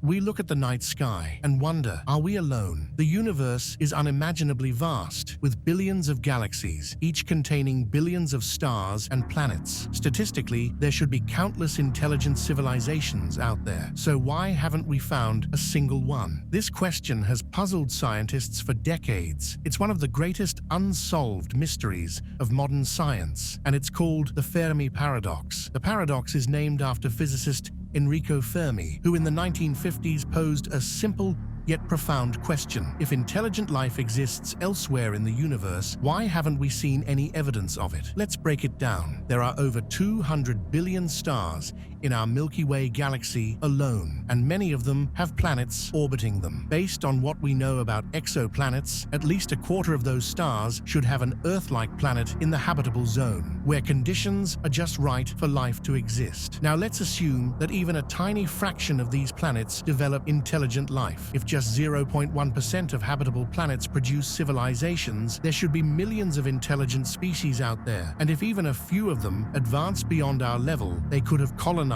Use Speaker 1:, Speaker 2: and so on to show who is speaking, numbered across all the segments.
Speaker 1: We look at the night sky and wonder, are we alone? The universe is unimaginably vast, with billions of galaxies, each containing billions of stars and planets. Statistically, there should be countless intelligent civilizations out there. So why haven't we found a single one? This question has puzzled scientists for decades. It's one of the greatest unsolved mysteries of modern science, and it's called the Fermi Paradox. The paradox is named after physicist Enrico Fermi, who in the 1950s posed a simple yet profound question. If intelligent life exists elsewhere in the universe, why haven't we seen any evidence of it? Let's break it down. There are over 200 billion stars in our Milky Way galaxy alone, and many of them have planets orbiting them. Based on what we know about exoplanets, at least a quarter of those stars should have an Earth-like planet in the habitable zone, where conditions are just right for life to exist. Now let's assume that even a tiny fraction of these planets develop intelligent life. If just 0.1% of habitable planets produce civilizations, there should be millions of intelligent species out there. And if even a few of them advance beyond our level, they could have colonized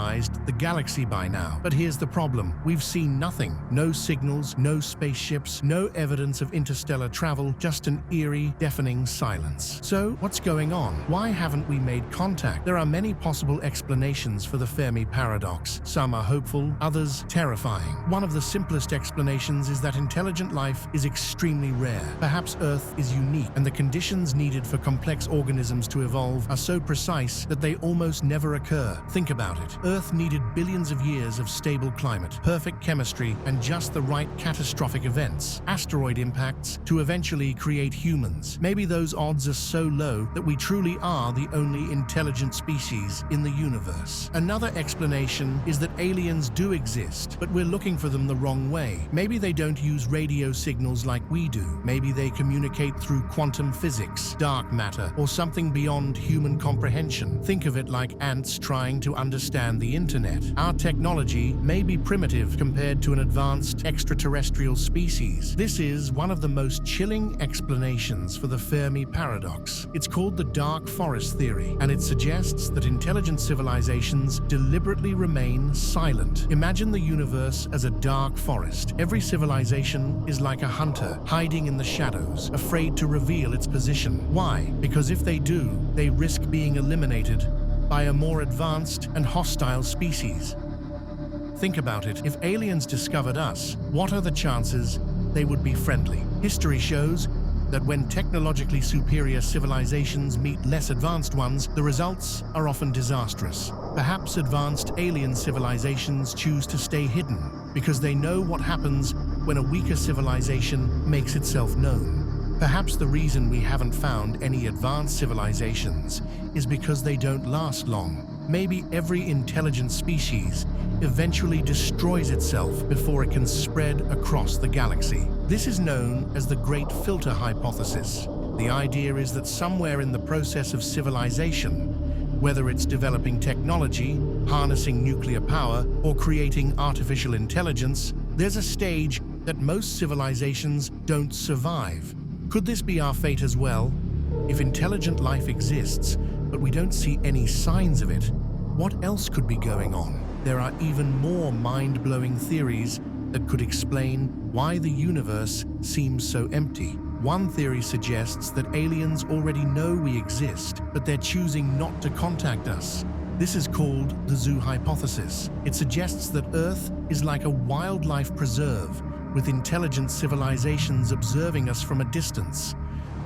Speaker 1: the galaxy by now. But here's the problem. We've seen nothing. No signals, no spaceships, no evidence of interstellar travel, just an eerie, deafening silence. So, what's going on? Why haven't we made contact? There are many possible explanations for the Fermi Paradox. Some are hopeful, others terrifying. One of the simplest explanations is that intelligent life is extremely rare. Perhaps Earth is unique, and the conditions needed for complex organisms to evolve are so precise that they almost never occur. Think about it. Earth needed billions of years of stable climate, perfect chemistry, and just the right catastrophic events, asteroid impacts, to eventually create humans. Maybe those odds are so low that we truly are the only intelligent species in the universe. Another explanation is that aliens do exist, but we're looking for them the wrong way. Maybe they don't use radio signals like we do. Maybe they communicate through quantum physics, dark matter, or something beyond human comprehension. Think of it like ants trying to understand the internet. Our technology may be primitive compared to an advanced extraterrestrial species. This is one of the most chilling explanations for the Fermi Paradox. It's called the dark forest theory, and it suggests that intelligent civilizations deliberately remain silent. Imagine the universe as a dark forest. Every civilization is like a hunter, hiding in the shadows, afraid to reveal its position. Why? Because if they do, they risk being eliminated by a more advanced and hostile species. Think about it. If aliens discovered us, what are the chances they would be friendly? History shows that when technologically superior civilizations meet less advanced ones, the results are often disastrous. Perhaps advanced alien civilizations choose to stay hidden because they know what happens when a weaker civilization makes itself known. Perhaps the reason we haven't found any advanced civilizations is because they don't last long. Maybe every intelligent species eventually destroys itself before it can spread across the galaxy. This is known as the Great Filter Hypothesis. The idea is that somewhere in the process of civilization, whether it's developing technology, harnessing nuclear power, or creating artificial intelligence, there's a stage that most civilizations don't survive. Could this be our fate as well? If intelligent life exists, but we don't see any signs of it, what else could be going on? There are even more mind-blowing theories that could explain why the universe seems so empty. One theory suggests that aliens already know we exist, but they're choosing not to contact us. This is called the zoo hypothesis. It suggests that Earth is like a wildlife preserve, with intelligent civilizations observing us from a distance,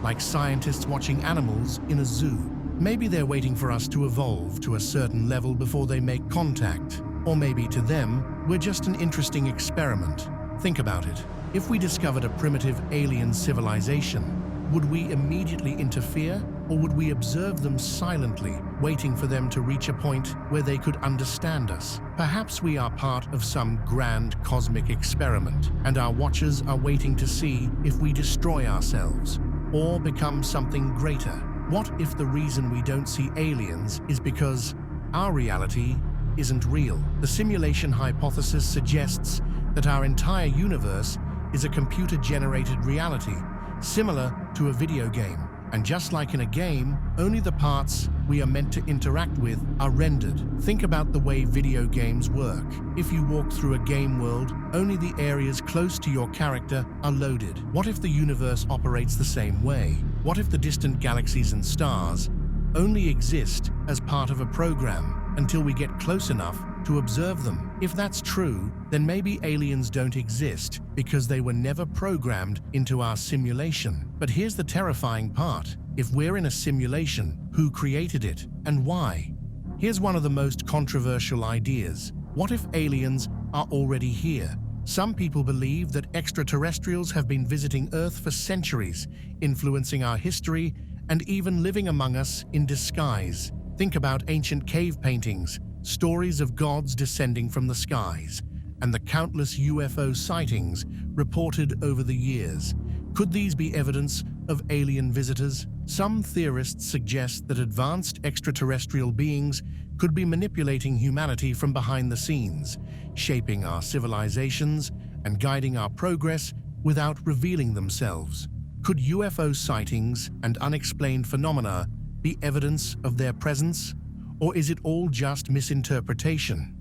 Speaker 1: like scientists watching animals in a zoo. Maybe they're waiting for us to evolve to a certain level before they make contact. Or maybe to them, we're just an interesting experiment. Think about it. If we discovered a primitive alien civilization, would we immediately interfere, or would we observe them silently, waiting for them to reach a point where they could understand us? Perhaps we are part of some grand cosmic experiment, and our watchers are waiting to see if we destroy ourselves or become something greater. What if the reason we don't see aliens is because our reality isn't real? The simulation hypothesis suggests that our entire universe is a computer-generated reality, similar to a video game. And just like in a game, only the parts we are meant to interact with are rendered. Think about the way video games work. If you walk through a game world, only the areas close to your character are loaded. What if the universe operates the same way? What if the distant galaxies and stars only exist as part of a program until we get close enough to observe them? If that's true, then maybe aliens don't exist because they were never programmed into our simulation. But here's the terrifying part. If we're in a simulation, who created it and why? Here's one of the most controversial ideas. What if aliens are already here? Some people believe that extraterrestrials have been visiting Earth for centuries, influencing our history and even living among us in disguise. Think about ancient cave paintings, stories of gods descending from the skies, and the countless UFO sightings reported over the years. Could these be evidence of alien visitors? Some theorists suggest that advanced extraterrestrial beings could be manipulating humanity from behind the scenes, shaping our civilizations and guiding our progress without revealing themselves. Could UFO sightings and unexplained phenomena be evidence of their presence, or is it all just misinterpretation?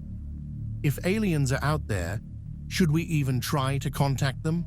Speaker 1: If aliens are out there, should we even try to contact them?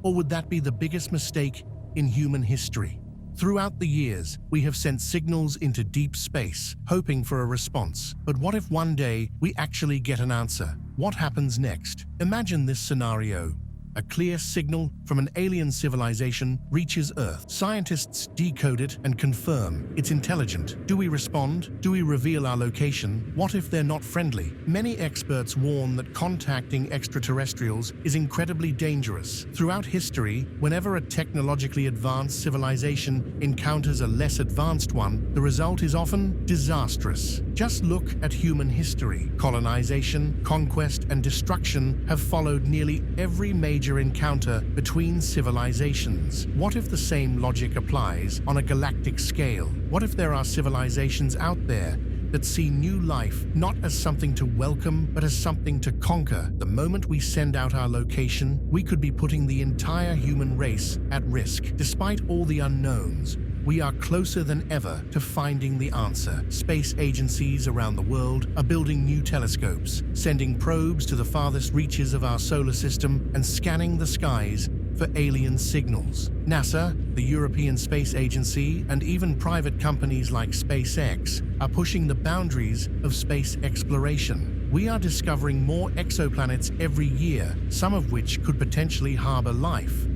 Speaker 1: Or would that be the biggest mistake in human history? Throughout the years, we have sent signals into deep space, hoping for a response. But what if one day we actually get an answer? What happens next? Imagine this scenario. A clear signal from an alien civilization reaches Earth. Scientists decode it and confirm it's intelligent. Do we respond? Do we reveal our location? What if they're not friendly? Many experts warn that contacting extraterrestrials is incredibly dangerous. Throughout history, whenever a technologically advanced civilization encounters a less advanced one, the result is often disastrous. Just look at human history. Colonization, conquest, and destruction have followed nearly every major encounter between civilizations. What if the same logic applies on a galactic scale? What if there are civilizations out there that see new life not as something to welcome, but as something to conquer? The moment we send out our location, we could be putting the entire human race at risk. Despite all the unknowns, we are closer than ever to finding the answer. Space agencies around the world are building new telescopes, sending probes to the farthest reaches of our solar system and scanning the skies for alien signals. NASA, the European Space Agency, and even private companies like SpaceX are pushing the boundaries of space exploration. We are discovering more exoplanets every year, some of which could potentially harbor life.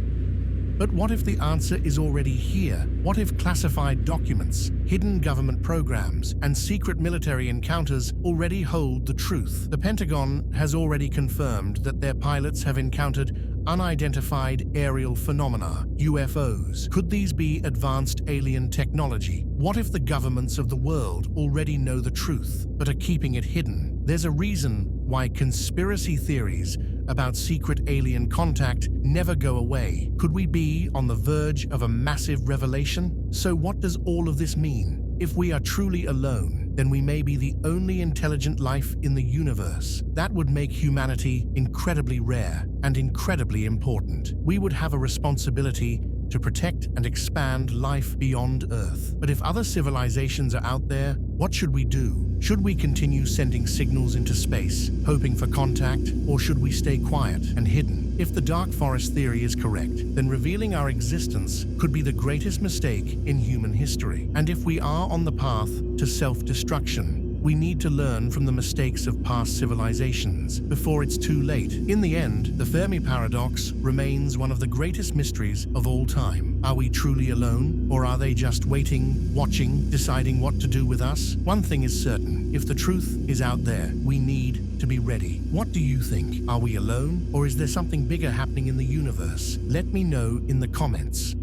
Speaker 1: But what if the answer is already here? What if classified documents, hidden government programs, and secret military encounters already hold the truth? The Pentagon has already confirmed that their pilots have encountered unidentified aerial phenomena, UFOs. Could these be advanced alien technology? What if the governments of the world already know the truth, but are keeping it hidden? There's a reason why conspiracy theories about secret alien contact never go away. Could we be on the verge of a massive revelation? So what does all of this mean? If we are truly alone, then we may be the only intelligent life in the universe. That would make humanity incredibly rare and incredibly important. We would have a responsibility to protect and expand life beyond Earth. But if other civilizations are out there, what should we do? Should we continue sending signals into space, hoping for contact, or should we stay quiet and hidden? If the dark forest theory is correct, then revealing our existence could be the greatest mistake in human history. And if we are on the path to self-destruction, we need to learn from the mistakes of past civilizations before it's too late. In the end, the Fermi Paradox remains one of the greatest mysteries of all time. Are we truly alone, or are they just waiting, watching, deciding what to do with us? One thing is certain: if the truth is out there, we need to be ready. What do you think? Are we alone, or is there something bigger happening in the universe? Let me know in the comments.